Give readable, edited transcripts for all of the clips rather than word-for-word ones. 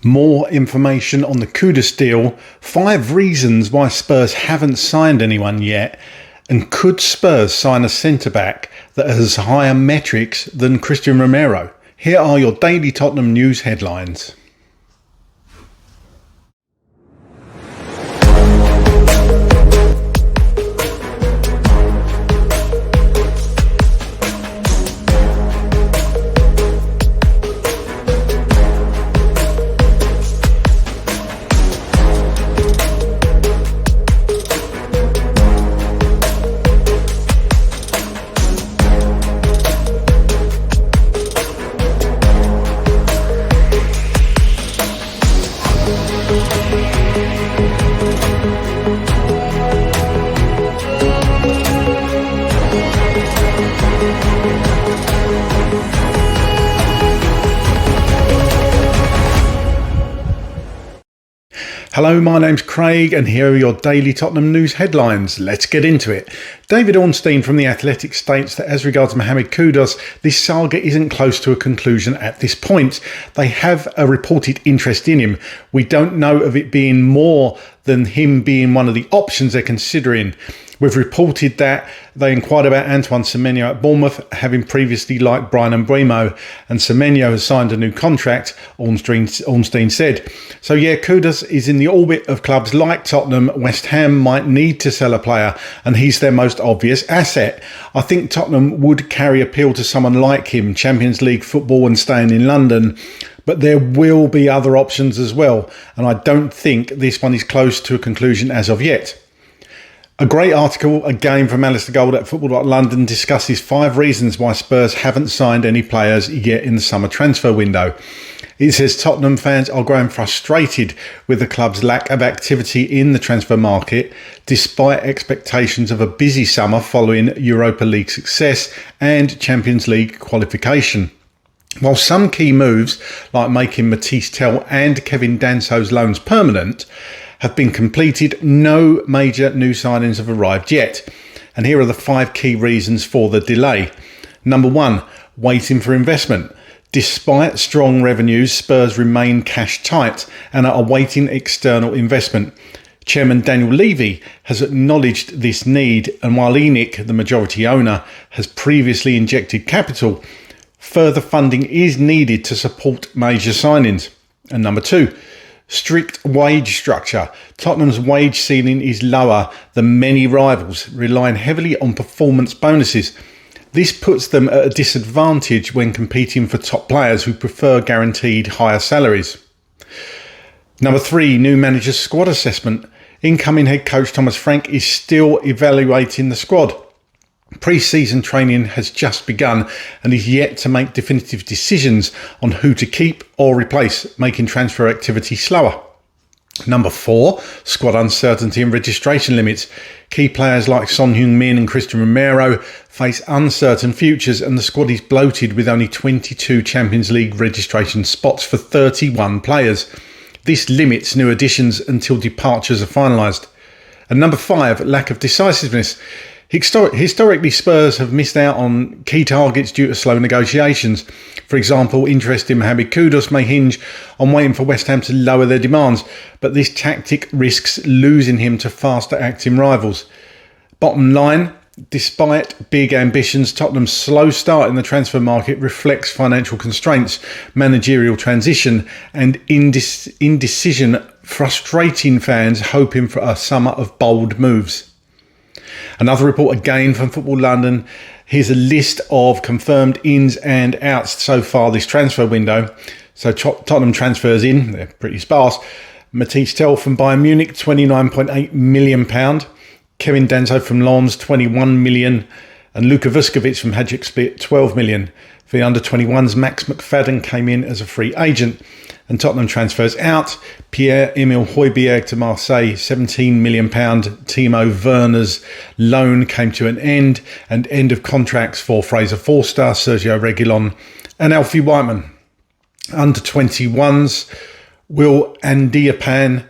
More information on the Kudus deal, 5 reasons why Spurs haven't signed anyone yet, and could Spurs sign a centre-back that has higher metrics than Christian Romero? Here are your daily Tottenham news headlines. Hello, my name's Craig and here are your daily Tottenham news headlines. Let's get into it. David Ornstein from The Athletic states that as regards Mohammed Kudus, this saga isn't close to a conclusion at this point. They have a reported interest in him. We don't know of it being more than him being one of the options they're considering. We've reported that they inquired about Antoine Semenyo at Bournemouth, having previously liked Brian Mbeumo, and Semenyo has signed a new contract, Ornstein said. So yeah, Kudus is in the orbit of clubs like Tottenham. West Ham might need to sell a player, and he's their most obvious asset. I think Tottenham would carry appeal to someone like him, Champions League football and staying in London. But there will be other options as well, and I don't think this one is close to a conclusion as of yet. A great article, again from Alistair Gold at Football.London, discusses 5 reasons why Spurs haven't signed any players yet in the summer transfer window. It says Tottenham fans are growing frustrated with the club's lack of activity in the transfer market, despite expectations of a busy summer following Europa League success and Champions League qualification. While some key moves, like making Matisse Tell and Kevin Danso's loans permanent, have been completed, no major new signings have arrived yet. And here are the 5 key reasons for the delay. Number 1, waiting for investment. Despite strong revenues, Spurs remain cash tight and are awaiting external investment. Chairman Daniel Levy has acknowledged this need, and while ENIC, the majority owner, has previously injected capital, further funding is needed to support major signings. And number 2, strict wage structure. Tottenham's wage ceiling is lower than many rivals, relying heavily on performance bonuses. This puts them at a disadvantage when competing for top players who prefer guaranteed higher salaries. Number 3, new manager's squad assessment. Incoming head coach Thomas Frank is still evaluating the squad. Pre-season training has just begun and is yet to make definitive decisions on who to keep or replace, making transfer activity slower. Number 4, squad uncertainty and registration limits. Key players like Son Heung-min and Christian Romero face uncertain futures, and the squad is bloated with only 22 Champions League registration spots for 31 players. This limits new additions until departures are finalised. And number 5, lack of decisiveness. Historically, Spurs have missed out on key targets due to slow negotiations. For example, interest in Mohammed Kudus may hinge on waiting for West Ham to lower their demands, but this tactic risks losing him to faster acting rivals. Bottom line, despite big ambitions, Tottenham's slow start in the transfer market reflects financial constraints, managerial transition and indecision, frustrating fans hoping for a summer of bold moves. Another report again from Football London. Here's a list of confirmed ins and outs so far this transfer window. So Tottenham transfers in, they're pretty sparse. Matisse Tell from Bayern Munich, £29.8 million. Kevin Danso from Lens, £21 million. And Luka Vuskovic from Hajduk Split, £12 million. For the under-21s, Max McFadden came in as a free agent. And Tottenham transfers out. Pierre-Emile Højbjerg to Marseille, £17 million. Timo Werner's loan came to an end. And end of contracts for Fraser Forster, Sergio Reguilon and Alfie Whiteman. Under-21s, Will Andiapan,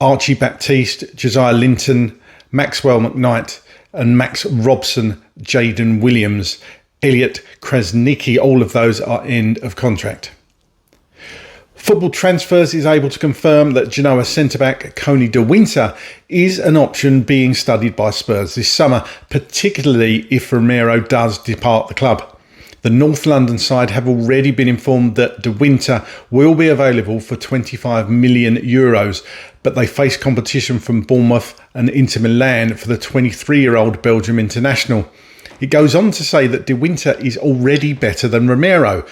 Archie Baptiste, Josiah Linton, Maxwell McKnight and Max Robson, Jaden Williams, Elliot Krasnicki, all of those are end of contract. Football Transfers is able to confirm that Genoa centre-back Koni De Winter is an option being studied by Spurs this summer, particularly if Romero does depart the club. The North London side have already been informed that De Winter will be available for €25 million, but they face competition from Bournemouth and Inter Milan for the 23-year-old Belgium international. It goes on to say that De Winter is already better than Romero.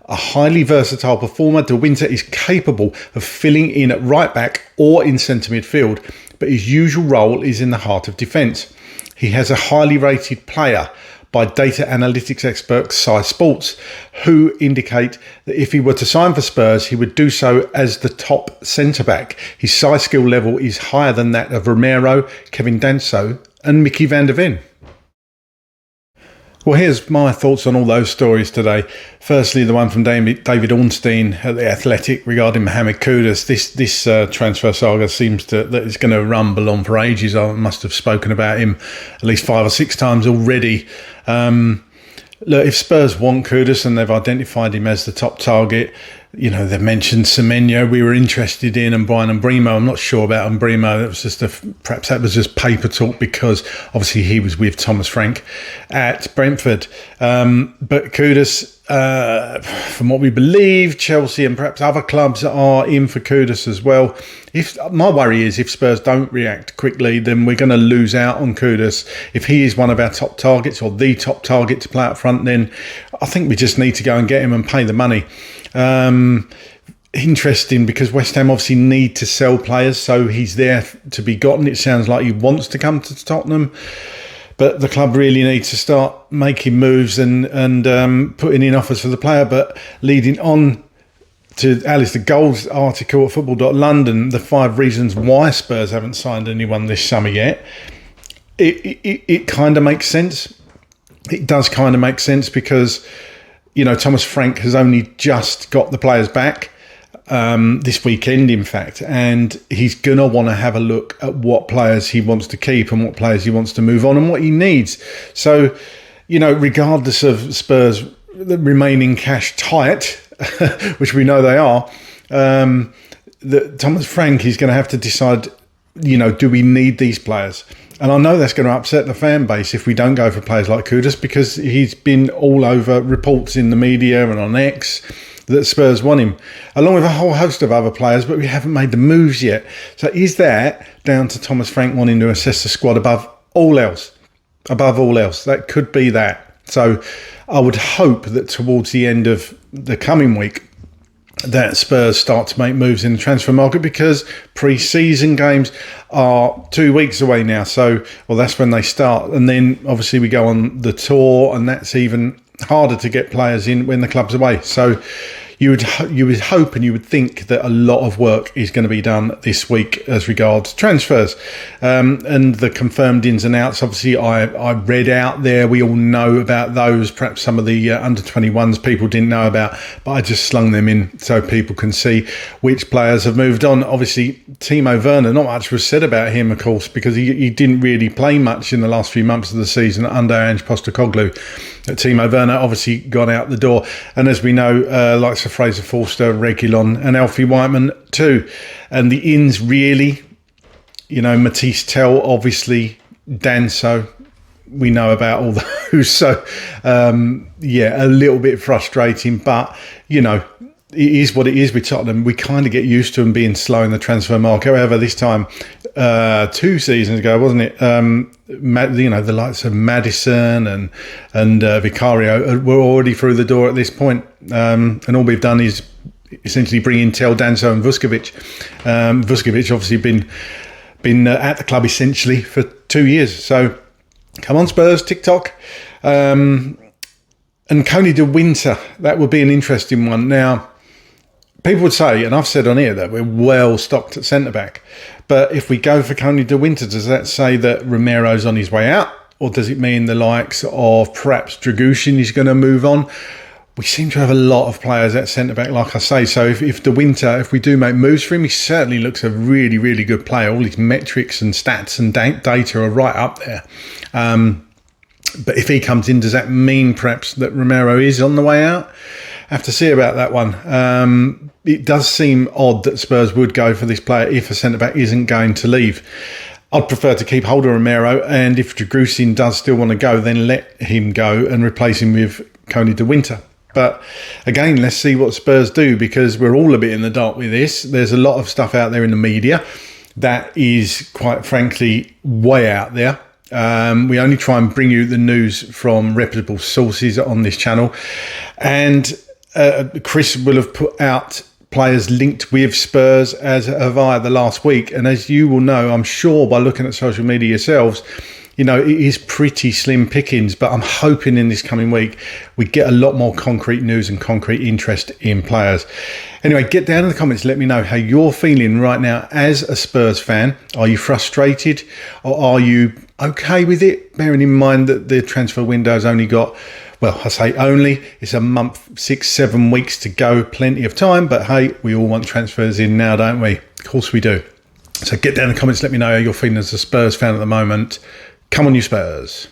A highly versatile performer, De Winter is capable of filling in at right back or in centre midfield, but his usual role is in the heart of defence. He has a highly rated player by data analytics expert Sky Sports, who indicate that if he were to sign for Spurs, he would do so as the top centre-back. His size skill level is higher than that of Romero, Kevin Danso and Mickey van der Ven. Well, here's my thoughts on all those stories today. Firstly, the one from David Ornstein at The Athletic regarding Mohammed Kudus. This transfer saga seems that it's going to rumble on for ages. I must have spoken about him at least 5 or 6 times already. Look, if Spurs want Kudus and they've identified him as the top target, you know, they've mentioned Semenyo we were interested in, and Brian Mbrimo. I'm not sure about Mbrimo. That was just perhaps that was just paper talk because obviously he was with Thomas Frank at Brentford. But Kudus, from what we believe, Chelsea and perhaps other clubs are in for Kudus as well. If my worry is if Spurs don't react quickly, then we're going to lose out on Kudus. If he is one of our top targets or the top target to play up front, then I think we just need to go and get him and pay the money. Interesting because West Ham obviously need to sell players, so he's there to be gotten. It sounds like he wants to come to Tottenham, but the club really needs to start making moves and putting in offers for the player. But leading on to Alistair Gold's article at football.london, the 5 reasons why Spurs haven't signed anyone this summer yet, it kind of makes sense. It does kind of make sense because, you know, Thomas Frank has only just got the players back this weekend, in fact, and he's going to want to have a look at what players he wants to keep and what players he wants to move on and what he needs. So, you know, regardless of Spurs remaining cash tight, which we know they are, that Thomas Frank is going to have to decide, you know, do we need these players? And I know that's going to upset the fan base if we don't go for players like Kudus, because he's been all over reports in the media and on X that Spurs want him, along with a whole host of other players, but we haven't made the moves yet. So is that down to Thomas Frank wanting to assess the squad above all else? Above all else, that could be that. So I would hope that towards the end of the coming week that Spurs start to make moves in the transfer market, because pre-season games are 2 weeks away now. So, well, that's when they start. And then obviously we go on the tour, and that's even harder to get players in when the club's away. So you would hope and you would think that a lot of work is going to be done this week as regards transfers, and the confirmed ins and outs. Obviously, I read out there. We all know about those. Perhaps some of the under 21s people didn't know about, but I just slung them in so people can see which players have moved on. Obviously, Timo Werner, not much was said about him, of course, because he didn't really play much in the last few months of the season under Ange Postecoglou. Timo Werner obviously gone out the door, and as we know, like Sir Fraser Forster, Reguilon and Alfie Whiteman too. And the ins really, you know, Matisse Tell, obviously, Danso, we know about all those. So, yeah, a little bit frustrating, but, you know, it is what it is with Tottenham. We kind of get used to them being slow in the transfer market. However, this time, 2 seasons ago, wasn't it? You know, the likes of Maddison and Vicario were already through the door at this point. And all we've done is essentially bring in Tel, Danso and Vuskovic. Vuskovic obviously been at the club essentially for 2 years. So come on, Spurs, TikTok. And Koni De Winter, that would be an interesting one. Now, people would say, and I've said on here, that we're well stocked at centre-back. But if we go for Koni De Winter, does that say that Romero's on his way out? Or does it mean the likes of perhaps Dragushin is going to move on? We seem to have a lot of players at centre-back, like I say. So if De Winter, if we do make moves for him, he certainly looks a really, really good player. All his metrics and stats and data are right up there. But if he comes in, does that mean perhaps that Romero is on the way out? have to see about that one. It does seem odd that Spurs would go for this player if a centre-back isn't going to leave. I'd prefer to keep hold of Romero, and if Drusin does still want to go, then let him go and replace him with Koni De Winter. But again, let's see what Spurs do, because we're all a bit in the dark with this. There's a lot of stuff out there in the media that is, quite frankly, way out there. We only try and bring you the news from reputable sources on this channel. And Chris will have put out players linked with Spurs as of the last week. And as you will know, I'm sure by looking at social media yourselves, you know, it is pretty slim pickings, but I'm hoping in this coming week we get a lot more concrete news and concrete interest in players. Anyway, get down in the comments, let me know how you're feeling right now as a Spurs fan. Are you frustrated, or are you okay with it, bearing in mind that the transfer window's only got, well, I say only, it's a month, 6-7 weeks to go, plenty of time, but hey, we all want transfers in now, don't we? Of course we do. So get down in the comments, let me know how you're feeling as a Spurs fan at the moment. Come on, you Spurs.